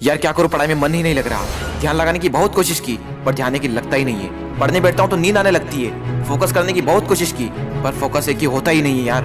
यार क्या करूं, पढ़ाई में मन ही नहीं लग रहा। ध्यान लगाने की बहुत कोशिश की पर ध्यान की लगता ही नहीं है। पढ़ने बैठता हूं तो नींद आने लगती है। फोकस करने की बहुत कोशिश की पर फोकस एक ही होता ही नहीं है यार।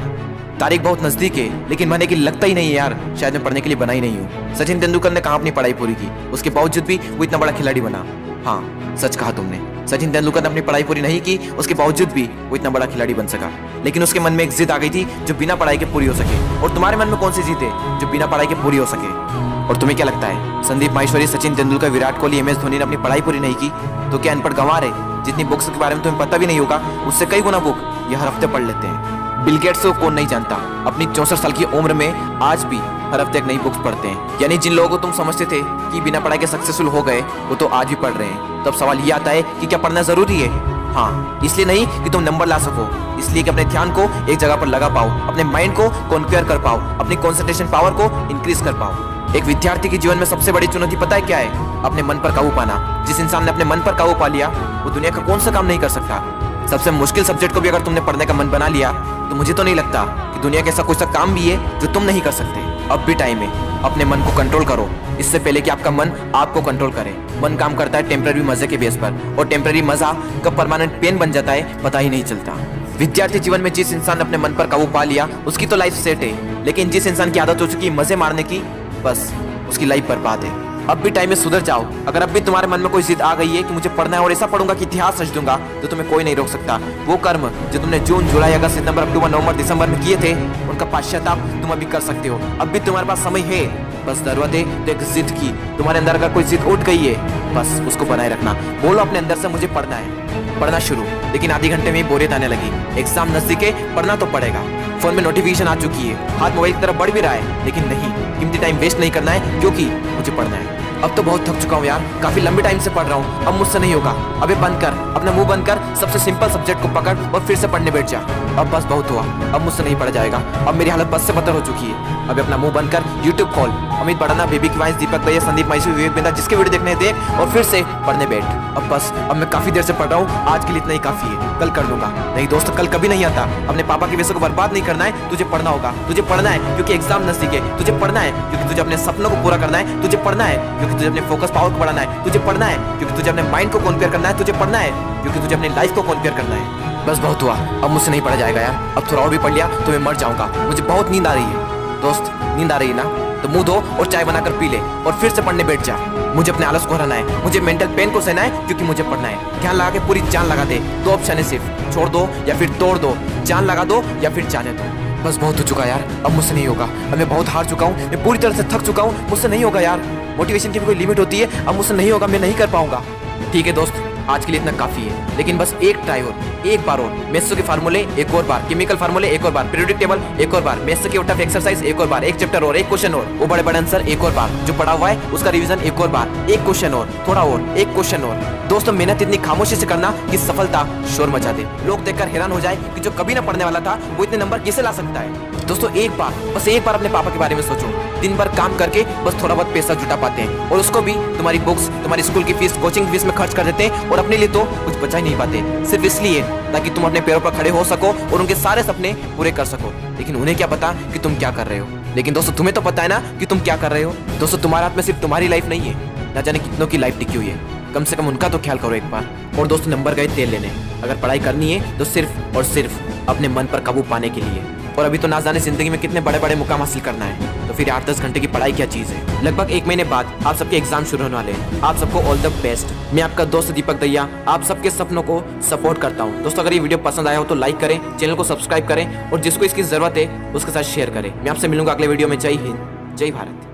तारीख बहुत नजदीक है लेकिन मन की लगता ही नहीं है यार। शायद मैं पढ़ने के लिए बना ही नहीं हूँ। सचिन तेंदुलकर ने कहाँ अपनी पढ़ाई पूरी की, उसके बावजूद भी वो इतना बड़ा खिलाड़ी बना। हाँ सच कहा तुमने, सचिन तेंदुलकर ने अपनी पढ़ाई पूरी नहीं की, उसके बावजूद भी वो इतना बड़ा खिलाड़ी बन सका। लेकिन उसके मन में एक जिद आ गई थी जो बिना पढ़ाई के पूरी हो सके। और तुम्हारे मन में कौन सी जिद है जो बिना पढ़ाई के पूरी हो सके? और तुम्हें क्या लगता है संदीप माहेश्वरी, सचिन तेंदुलकर, विराट कोहली, MS धोनी ने अपनी पढ़ाई पूरी नहीं की तो क्या अनपढ़ गंवार है? जितनी बुक्स के बारे में तुम्हें पता भी नहीं होगा उससे कई गुना बुक ये हर हफ्ते पढ़ लेते हैं। बिल गेट्स को कौन नहीं जानता, अपनी 64 साल की उम्र में आज भी हर हफ्ते एक नई बुक्स पढ़ते हैं। यानी जिन लोगों को तुम समझते थे कि बिना पढ़ाई के सक्सेसफुल हो गए वो तो आज भी पढ़ रहे हैं। तब सवाल ये आता है कि क्या पढ़ना जरूरी है? हाँ, इसलिए नहीं कि तुम नंबर ला सको, इसलिए कि अपने ध्यान को एक जगह पर लगा पाओ, अपने माइंड को कॉन्क्वेयर कर पाओ, अपनी कॉन्सेंट्रेशन पावर को इंक्रीज कर पाओ। एक विद्यार्थी के जीवन में सबसे बड़ी चुनौती पता है क्या है? अपने मन पर काबू पाना। जिस इंसान ने अपने मन पर काबू पा लिया वो दुनिया का कौन सा काम नहीं कर सकता। सबसे मुश्किल सब्जेक्ट को भी अगर तुमने पढ़ने का मन बना लिया तो मुझे तो नहीं लगता कि दुनिया का ऐसा कोई सा काम भी है जो तुम नहीं कर सकते। अब भी टाइम है, अपने मन को कंट्रोल करो इससे पहले कि आपका मन आपको कंट्रोल करे। मन काम करता है टेम्पररी मजे के बेस पर और टेम्पररी मजा कब परमानेंट पेन बन जाता है पता ही नहीं चलता। विद्यार्थी जीवन में जिस इंसान ने अपने मन पर काबू पा लिया उसकी तो लाइफ सेट है, लेकिन जिस इंसान की आदत हो चुकी है मजे मारने की, बस उसकी लाइफ बर्बाद है। अब भी टाइम में सुधर जाओ। अगर अब भी तुम्हारे मन में कोई जिद आ गई है कि मुझे पढ़ना है और ऐसा पढ़ूंगा कि इतिहास रच दूंगा तो तुम्हें कोई नहीं रोक सकता। वो कर्म जो तुमने जून, जुलाई, अगस्त, सितंबर, अक्टूबर, नवंबर, दिसंबर में किए थे उनका पश्चाताप तुम अभी कर सकते हो। अब भी तुम्हारे पास समय है, बस जरूरत है तो एक जिद की। तुम्हारे अंदर अगर कोई जिद उठ गई है बस उसको बनाए रखना। बोलो अपने अंदर से मुझे पढ़ना है, पढ़ना शुरू। लेकिन आधे घंटे में बोरियत आने लगी, एग्जाम नजदीक है, पढ़ना तो पड़ेगा। फोन में नोटिफिकेशन आ चुकी है, हाथ मोबाइल की तरफ बढ़ भी रहा है, लेकिन नहीं, कीमती टाइम वेस्ट नहीं करना है क्योंकि मुझे पढ़ना है। अब तो बहुत थक चुका हूँ यार, काफी लंबे टाइम से पढ़ रहा हूँ, अब मुझसे नहीं होगा। अबे बंद कर, अपना मुंह बंद कर, सबसे सिंपल सब्जेक्ट को पकड़ और फिर से पढ़ने बैठ जा। अब बस बहुत हुआ, अब मुझसे नहीं पढ़ा जाएगा। अब मेरी हालत बस से बदतर हो चुकी है। अब अपना मुंह बंद कर, यूट्यूब खोल, अमित बड़ाना, बेबी की वॉइस, दीपक दया, संदीप माहेश्वरी, विवेक बिंदा, जिसके वीडियो देखने देख और फिर से पढ़ने बैठ। अब बस, अब मैं काफी देर से पढ़ रहा हूँ, आज के लिए इतना ही काफी है, कल कर लूंगा। नहीं दोस्त, कल कभी नहीं आता। अपने पापा के पैसे को बर्बाद नहीं करना है, तुझे पढ़ना होगा। तुझे पढ़ना है क्योंकि एग्जाम नजदीक है, तुझे पढ़ना है क्योंकि तुझे अपने सपनों को पूरा करना है, तुझे पढ़ना है क्योंकि तुझे अपने फोकस पावर को बढ़ाना है, तुझे पढ़ना है क्योंकि तुझे अपने माइंड को कॉन्क्वेयर करना है, तुझे पढ़ना है क्योंकि तुझे अपनी लाइफ को कॉन्क्वेयर करना है। बस बहुत हुआ, अब मुझसे नहीं पढ़ा जाएगा यार। अब थोड़ा और भी पढ़ लिया तो मैं मर जाऊंगा। मुझे बहुत नींद आ रही है। दोस्त, नींद आ रही है ना तो मुंह धो और चाय बनाकर पी ले और फिर से पढ़ने बैठ जा। मुझे अपने आलस को हराना है, मुझे मेंटल पेन को सहना है क्योंकि मुझे पढ़ना है। ध्यान लगा के पूरी जान लगा दे। दो ऑप्शन है सिर्फ, छोड़ दो या फिर तोड़ दो, जान लगा दो या फिर जाने दो। बस बहुत हो चुका यार, अब मुझसे नहीं होगा। अब मैं बहुत हार चुका हूँ, मैं पूरी तरह से थक चुका हूँ, मुझसे नहीं होगा यार। मोटिवेशन की भी कोई लिमिट होती है, अब मुझसे नहीं होगा, मैं नहीं कर पाऊंगा। ठीक है दोस्त, आज के लिए इतना काफी है, लेकिन बस एक ट्राई और, एक बार और। मेसो के फार्मूले एक और बार, केमिकल फार्मूले एक और बार, पीरियोडिक टेबल एक और बार, मेसो के टफ एक्सरसाइज एक और बार, एक चैप्टर और, एक क्वेश्चन और, वो बड़े बड़े आंसर एक और बार, जो पढ़ा हुआ है उसका रिवीजन एक और बार, एक क्वेश्चन और, थोड़ा और, एक क्वेश्चन और। दोस्तों, मेहनत इतनी खामोशी से करना कि सफलता शोर मचा दे, लोग देखकर हैरान हो जाए कि जो कभी ना पढ़ने वाला था वो इतने नंबर कैसे ला सकता है। दोस्तों, एक बार, बस एक बार अपने पापा के बारे में सोचो। दिन भर काम करके बस थोड़ा बहुत पैसा जुटा पाते हैं और उसको भी तुम्हारी बुक्स, तुम्हारी स्कूल की फीस, कोचिंग फीस में खर्च कर देते हैं और अपने लिए तो कुछ बचा ही नहीं पाते, सिर्फ इसलिए ताकि तुम अपने पैरों पर खड़े हो सको और उनके सारे सपने पूरे कर सको। लेकिन उन्हें क्या पता कि तुम क्या कर रहे हो। लेकिन दोस्तों, तुम्हें तो पता है ना कि तुम क्या कर रहे हो। दोस्तों, तुम्हारे हाथ में सिर्फ तुम्हारी लाइफ नहीं है, ना जाने कितनों की लाइफ टिकी हुई है। कम से कम उनका तो ख्याल करो एक बार। और दोस्तों, नंबर गए तेल लेने। अगर पढ़ाई करनी है तो सिर्फ और सिर्फ अपने मन पर काबू पाने के लिए। और अभी तो ना जाने जिंदगी में कितने बड़े बड़े मुकाम हासिल करना है, तो फिर 8-10 घंटे की पढ़ाई क्या चीज है। लगभग 1 महीने बाद आप सबके एग्जाम शुरू होने वाले हैं। आप सबको ऑल द बेस्ट। मैं आपका दोस्त दीपक दैया आप सबके सपनों को सपोर्ट करता हूँ। दोस्तों, अगर ये वीडियो पसंद आया हो तो लाइक करें, चैनल को सब्सक्राइब करें और जिसको इसकी जरूरत है उसके साथ शेयर करें। मैं आपसे मिलूंगा अगले वीडियो में। जय हिंद, जय भारत।